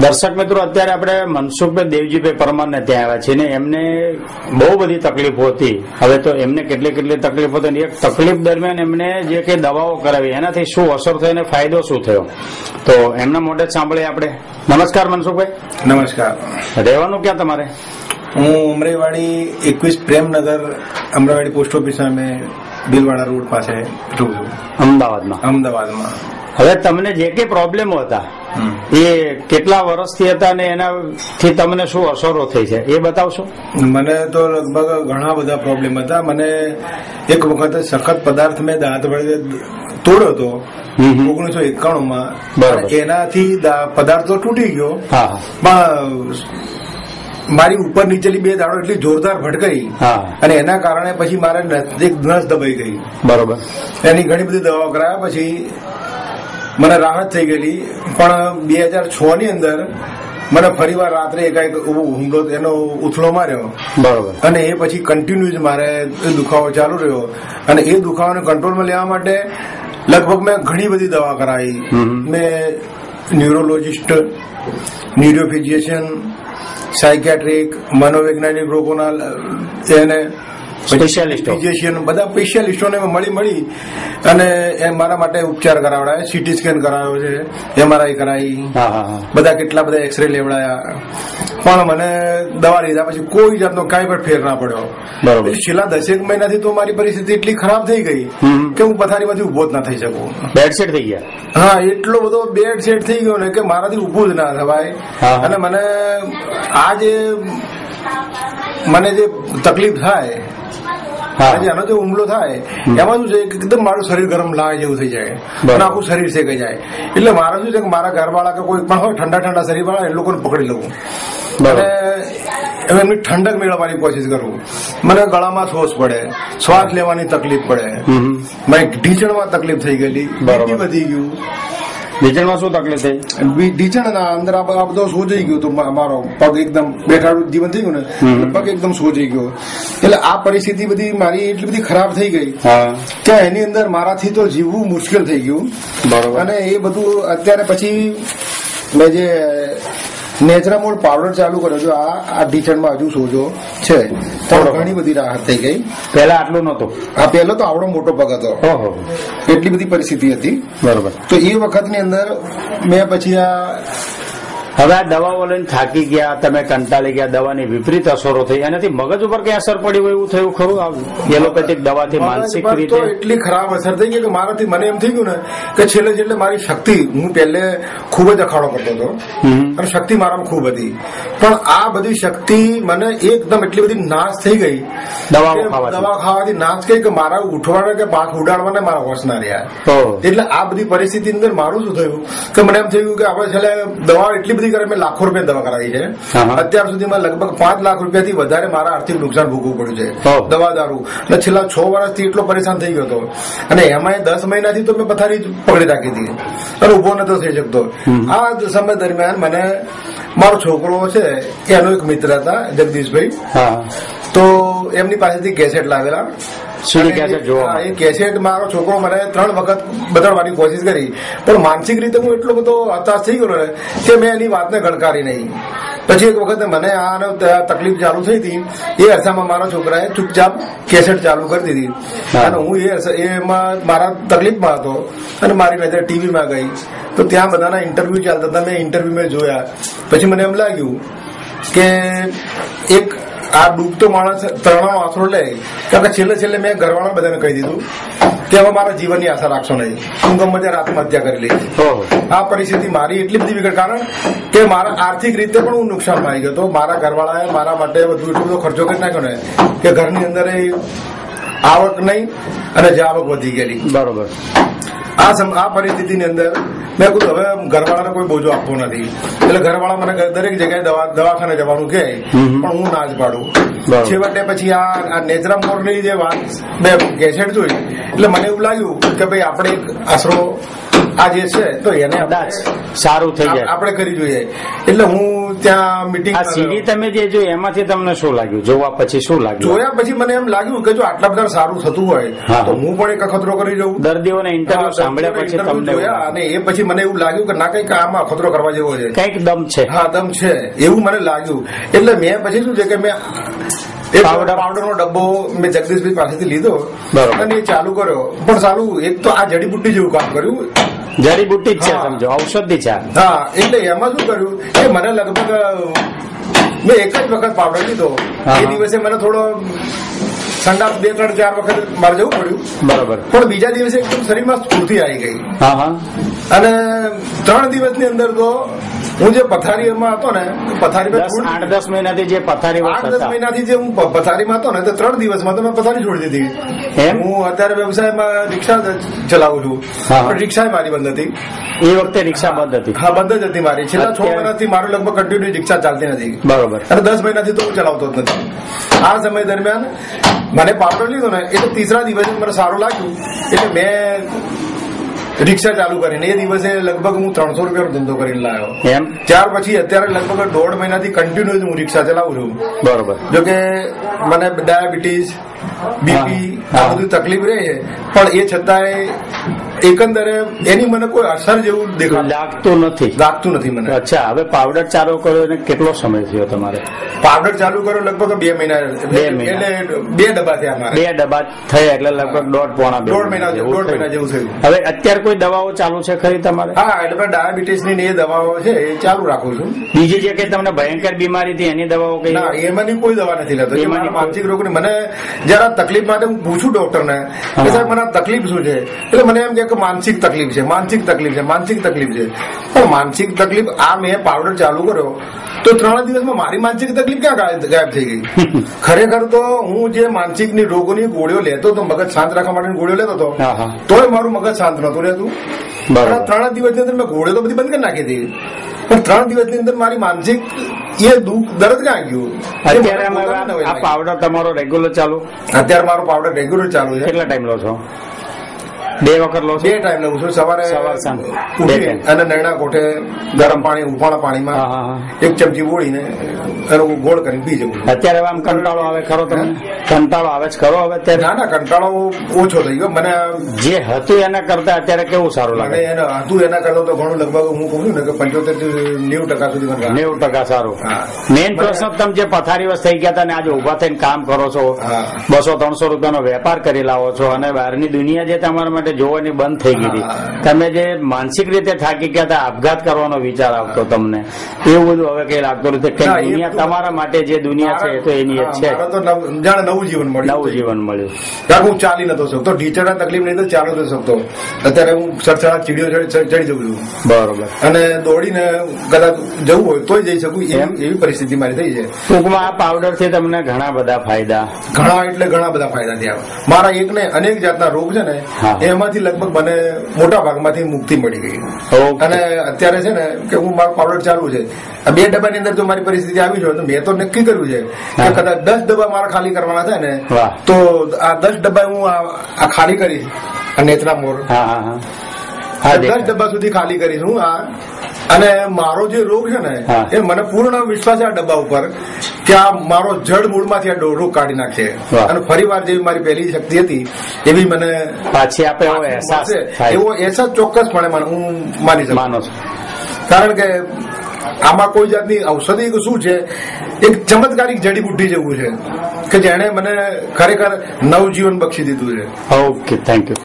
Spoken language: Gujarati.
દર્શક મિત્રો, અત્યારે આપણે મનસુખભાઈ દેવજીભાઈ પરમારને ત્યાં આવ્યા છીએ ને એમને બહુ બધી તકલીફો હતી. હવે તો એમને કેટલી તકલીફો હતી. એક તકલીફ દરમિયાન એમને જે કઈ દવાઓ કરાવી એનાથી શું અસર થઈ અને ફાયદો શું થયો, તો એમના મોઢે સાંભળીએ આપણે. નમસ્કાર મનસુખભાઈ. નમસ્કાર. રહેવાનું ક્યાં તમારે? હું અમરેવાડી 21 પ્રેમનગર, અમરેવાડી પોસ્ટ ઓફિસ સામે ભીલવાડા રોડ પાસે રહું છું, અમદાવાદમાં. હવે તમને જે કઈ પ્રોબ્લેમો હતા એ કેટલા વર્ષથી હતા અને એનાથી તમને શું અસરો થઈ છે એ બતાવશો? મને તો લગભગ ઘણા બધા પ્રોબ્લેમ હતા. મને એક વખત સખત પદાર્થ મેં દાંત વડે તોડ્યો હતો 1991માં. એનાથી પદાર્થ તો તૂટી ગયો, પણ મારી ઉપર નીચેલી બે દાડો એટલી જોરદાર ભટકાઈ અને એના કારણે પછી મારે એક નસ દબાઈ ગઈ. બરોબર. એની ઘણી બધી દવાઓ કરાયા પછી મને રાહત થઈ ગયેલી. પણ 2006 ની અંદર મને ફરીવાર રાત્રે એકાએક હુમલો, એનો ઉથલો માર્યો. બરોબર. અને એ પછી કન્ટિન્યુઅસ મારે દુખાવો ચાલુ રહ્યો. અને એ દુખાવાને કંટ્રોલમાં લેવા માટે લગભગ મેં ઘણી બધી દવા કરાવી. મેં ન્યુરોલોજીસ્ટ, ન્યુરોફિઝિશિયન, સાયકેટ્રિક, મનોવૈજ્ઞાનિક રોગોના એને ફિઝિશિયન, બધા સ્પેશિયાલિસ્ટોને મળી અને મારા માટે ઉપચાર કરાવડાયા. સીટી સ્કેન કરાવ્યો છે, MRI કરાવી, બધા કેટલા બધા એક્સરે લેવડાયા. પણ મને દવા લીધા પછી કોઈ જાતનો કાંઈ પણ ફેર ના પડ્યો. છેલ્લા 10 મહિનાથી તો મારી પરિસ્થિતિ એટલી ખરાબ થઈ ગઈ કે હું પથારીમાંથી ઉભો જ ના થઈ શકું. બેડ સેટ થઈ ગયા? હા, એટલો બધો બેડ સેટ થઈ ગયો ને કે મારાથી ઉભું જ ના થવાય. અને મને આ જે તકલીફ થાય, આનો જે હુમલો થાય એમાં શું છે, એકદમ મારું શરીર ગરમ લાગે જેવું થઈ જાય અને આખું શરીર શેકાઈ જાય. એટલે મારે શું છે કે મારા ઘરવાળા કે કોઈ પણ હોય ઠંડા શરીર વાળા એ લોકોને પકડી લઉં અને એમની ઠંડક મેળવવાની કોશિશ કરું. મને ગળામાં સોસ પડે, શ્વાસ લેવાની તકલીફ પડે, મને ઢીંચણમાં તકલીફ થઈ ગયેલી, બીપી વધી ગયું. ઢીંચણમાં શું તકલીફ થઈ? ઢીંચણના અંદર આ બધો સોજાઈ ગયો તો મારો પગ એકદમ બેઠાડું જીવન થઈ ગયું ને, પગ એકદમ સોજાઈ ગયો. એટલે આ પરિસ્થિતિ બધી મારી એટલી બધી ખરાબ થઈ ગઈ કે એની અંદર મારાથી તો જીવવું મુશ્કેલ થઈ ગયું. અને એ બધું અત્યારે પછી મેં જે નેચરામોલ પાવડર ચાલુ કર્યો છે. આ ઢીંચણમાં હજુ સોજો છે, ઘણી બધી રાહત થઈ ગઈ. પહેલા આટલું નતું. હા, પહેલો તો આવડો મોટો પગ હતો, એટલી બધી પરિસ્થિતિ હતી. બરોબર. તો એ વખતની અંદર મેં પછી હવે આ દવાઓ લઈને થાકી ગયા, તમે કંટાળી ગયા, દવાની વિપરીત અસરો થઈ, એનાથી મગજ ઉપર કઈ અસર પડી હોય એવું થયું ખરું? એલોપેથિક દવાથી માનસિક રીતે એટલી ખરાબ અસર થઈ ગઈ કે મારાથી મને એમ થઈ ગયું ને કે છેલ્લે મારી શક્તિ, હું પહેલે ખૂબ જ અખાડો કરતો હતો અને શક્તિ મારામાં ખૂબ હતી, પણ આ બધી શક્તિ મને એકદમ એટલી બધી નાશ થઈ ગઈ. દવા ખાવાથી નાશ થઈ કે મારા ઉઠવાના કે પાંખ ઉડાડવાના મારા હોશ ના રહ્યા. એટલે આ બધી પરિસ્થિતિ અંદર મારું શું થયું કે મને એમ થયું કે આપણે છેલ્લે દવા એટલી મેં લાખો રૂપિયા દવા કરાવી છે. અત્યાર સુધીમાં લગભગ 5 લાખ રૂપિયાથી વધારે મારા આર્થિક નુકસાન ભોગવવું પડ્યું છે દવા દારૂ. અને છેલ્લા 6 વર્ષથી એટલો પરેશાન થઈ ગયો હતો. અને એમાં 10 મહિનાથી તો મેં પથારી પકડી રાખી હતી અને ઉભો નતો થઈ શકતો. આ સમય દરમિયાન મને મારો છોકરો છે, એનો એક મિત્ર હતા જગદીશભાઈ, તો એમની પાસેથી કેસેટ લાવેલા. એ કેસેટ મારો છોકરો મને 3 વખત બતાડવાની કોશિશ કરી, પણ માનસિક રીતે હું એટલો બધો હતાશ થઈ ગયો ને કે મેં એની વાતને ગણકારી નહીં. પછી એક વખત મને આ તકલીફ ચાલુ થઈ હતી, એ અરસામાં મારા છોકરાએ ચૂપચાપ કેસેટ ચાલુ કરી દીધી અને હું એમાં મારા તકલીફમાં હતો અને મારી નજર ટીવીમાં ગઈ તો ત્યાં બધાના ઇન્ટરવ્યુ ચાલતા હતા. મેં ઇન્ટરવ્યુ મેં જોયા. પછી મને એમ લાગ્યું કે એક આ ડૂબતો માણસ તરવાનો આશરો લે, કારણ કે છેલ્લે મેં ઘરવાળા બધાને કહી દીધું કે હવે મારા જીવનની આશા રાખશો નહીં, હું ગમે ત્યારે આત્મહત્યા કરી લઈશ. આ પરિસ્થિતિ મારી એટલી બધી વિકટ, કારણ કે મારા આર્થિક રીતે પણ હું નુકસાનમાં આવી ગયો હતો. મારા ઘરવાળાએ મારા માટે એટલો બધો ખર્ચો કરી નાખ્યો ને કે ઘરની અંદર આવક નહીં અને જાવક વધી ગયેલી. બરોબર. આ પરિસ્થિતિની અંદર મેં કહ્યું હવે ઘરવાળાને કોઈ બોજો આપવો નથી. એટલે ઘરવાળા મને દરેક જગ્યાએ દવાખાને જવાનું કહે, પણ હું ના જ પાડું. છેવટે પછી આ નેચરામોરની જે વાત મેં કેસેટ જોઈ એટલે મને એવું લાગ્યું કે ભાઈ આપણે એક આશરો આ જે છે તો એને કદાચ સારું થઈ જાય આપણે કરી જોઈએ. એટલે હું ત્યાં મીટિંગ આ સીડી તમે જે જોઈ એમાંથી તમને શું લાગ્યું? જોવા પછી શું લાગ્યું? જોયા પછી મને એમ લાગ્યું કે જો આટલા બધા સારું થતું હોય તો હું પણ એક અખતરો કરી જઉં. દર્દીઓને ઇન્ટરવ્યુ સાંભળ્યા પછી તમને જોયા અને એ પછી મને એવું લાગ્યું કે ના કઈક આમાં અખતરો કરવા જેવો છે, કઈક દમ છે. હા, દમ છે એવું મને લાગ્યું. એટલે મેં પછી શું છે કે મેં પાવડરનો ડબ્બો મેં જગદીશભાઈ પાસેથી લીધો અને એ ચાલુ કર્યો. પણ ચાલુ એક તો આ જડીબુટ્ટી જેવું કામ કર્યું. જડીબુટ્ટી જ છે, સમજો, ઔષધિ છે. હા, એટલે એમાં શું કર્યું કે મને લગભગ મેં એક જ વખત પાવડર લીધો. એ દિવસે મને થોડો ઠંડા 2, 3, 4 વખત મારે જવું પડ્યું. બરોબર. પણ બીજા દિવસે એકદમ શરીરમાં સ્ફૂર્તિ આવી ગઈ. અને 3 દિવસની અંદર તો હું જે પથારીમાં હતો ને, પથારીમાં 8-10 મહિનાથી જે પથારી 8-10 મહિનાથી જે હું પથારીમાં હતો ને, તો 3 દિવસમાં તો મેં પથારી છોડી દીધી. હું અત્યારે વ્યવસાયમાં રિક્ષા ચલાવું છું, પણ રિક્ષા મારી બંધ હતી. એ વખતે રિક્ષા બંધ હતી? હા, બંધ જ હતી મારી. છેલ્લા 6 મહિનાથી મારું લગભગ કન્ટિન્યુ રિક્ષા ચાલતી નથી. બરોબર. અને 10 મહિનાથી તો હું ચલાવતો જ નથી. આ સમય દરમિયાન મને પાવડર લીધો ને એટલે 3રા દિવસે મને સારું લાગ્યું. એટલે મેં રિક્ષા ચાલુ કરીને એ દિવસે લગભગ હું 300 રૂપિયાનો ધંધો કરીને લાવ્યો. એમ ત્યાર પછી અત્યારે લગભગ 1.5 મહિનાથી કન્ટિન્યુ હું રિક્ષા ચલાવું છું. બરોબર. જોકે મને ડાયાબિટીસ, બીપી આ બધું તકલીફ રહે છે, પણ એ છતાંય એકંદરે એની મને કોઈ અસર જેવું લાગતું નથી મને. અચ્છા, હવે પાવડર ચાલુ કર્યો એને કેટલો સમય થયો તમારે? પાવડર ચાલુ કર્યો લગભગ 2 મહિના. એટલે 2 ડબ્બા થયા મારે. 2 ડબ્બા થયા એટલે લગભગ 1.5 મહિના જેવું થયું. હવે અત્યારે કોઈ દવાઓ ચાલુ છે ખરી તમારે? હા, એટલે ડાયાબિટીસ ની એ દવાઓ છે એ ચાલુ રાખું છું. બીજી જે કઈ તમને ભયંકર બીમારી હતી એની દવાઓ કઈ? ના, એમાંની કોઈ દવા નથી લેતો. માનસિક રોગની મને જરા તકલીફ માટે હું પૂછું ડોક્ટરને કે સાહેબ મને તકલીફ શું છે, એટલે મને એમ કે માનસિક તકલીફ છે. પણ માનસિક તકલીફ આ મેં પાવડર ચાલુ કર્યો તો 3 દિવસમાં મારી માનસિક તકલીફ ક્યાં ગાયબ થઈ ગઈ. ખરેખર તો હું જે માનસિક ની રોગોની ગોળીઓ લેતો હતો, મગજ શાંત રાખવા માટેની ગોળીઓ લેતો હતો, તોય મારું મગજ શાંત નતું રહેતું. 3 દિવસની અંદર મેં ગોળીઓ તો બધી બંધ કરી નાખી હતી, પણ 3 દિવસની અંદર મારી માનસિક એ દુઃખ દર્દ ક્યાં ગયું. અત્યારે આ પાવડર તમારો રેગ્યુલર ચાલુ? અત્યારે મારો પાવડર રેગ્યુલર ચાલુ છે. કેટલા ટાઈમ લો છો? 2 વખત લો છો? 2 ટાઈમ લઉં છું. સવારે અને નરણા કોઠે ગરમ પાણી, ઉફાળા પાણીમાં 1 ચમચી બોળીને ગોળ કરીને પી જવું. અત્યારે આમ કંટાળો આવે ખરો તમને? કંટાળો આવે છે ખરો હવે અત્યારે? ના, કંટાળો ઓછો થઈ ગયો મને. જે હતું એના કરતા અત્યારે કેવું સારું લાગે? હતું એના કરતા તો ઘણું, લગભગ હું કહું છું ને કે 75-90% સુધી 90% સારું. મેઇન પ્રશ્ન તમે જે પથારી વસ થઈ ગયા હતા ને આજે ઉભા થઈને કામ કરો છો, 200-300 રૂપિયાનો વેપાર કરી લાવો છો અને બહારની દુનિયા જે તમારા માટે જોવાની બંધ થઈ ગઈ હતી, તમે જે માનસિક રીતે થાકી ગયા હતા, આપઘાત કરવાનો વિચાર આવતો તમને, એવું બધું હવે કઈ લાગતું નથી? કઈ દુનિયા તમારા માટે જે દુનિયા છે તો એની જ છે. નવું જીવન મળ્યું. હું ચાલી નતો શકતો, ઢીચરના તકલીફ નહીં તો ચાલી નથી શકતો. અત્યારે હું સરસરા ચીડીઓ ચડી જઉં છું. બરોબર. અને દોડીને કદાચ જવું હોય તોય જઈ શકું એવી પરિસ્થિતિ મારી થઈ છે. ટૂંકમાં આ પાવડર થી તમને ઘણા બધા ફાયદા? ઘણા બધા ફાયદા થયા. મારા એકને અનેક જાતના રોગ છે ને એમાંથી લગભગ મને મોટા ભાગમાંથી મુક્તિ મળી ગઈ. અને અત્યારે છે ને કે હું મારું પાવડર ચાલુ છે. 2 ડબ્બાની અંદર જો મારી પરિસ્થિતિ આવી હોય તો મેં તો નક્કી કર્યું છે કે કદાચ 10 ડબ્બા મારા ખાલી કરવાના થાય ને તો આ 10 ડબ્બા હું આ ખાલી કરીશ. નેત્રા મોર 10 ડબ્બા સુધી ખાલી કરીશ હું. અને મારો જે રોગ છે ને એ મને પૂર્ણ વિશ્વાસ છે આ ડબ્બા ઉપર કે આ મારો જડ મૂળમાંથી આ રોગ કાઢી નાખશે. અને ફરી વાર જેવી મારી પહેલી શક્તિ હતી એવી મને પાછી આપે એવો અહેસાસ ચોક્કસપણે હું માની શકું. કારણ કે આમાં કોઈ જાતની ઔષધિ શું છે, એક ચમત્કારિક જડીબુટ્ટી જેવું છે કે જેને મને ખરેખર નવજીવન બક્ષી દીધું છે. Okay, thank you.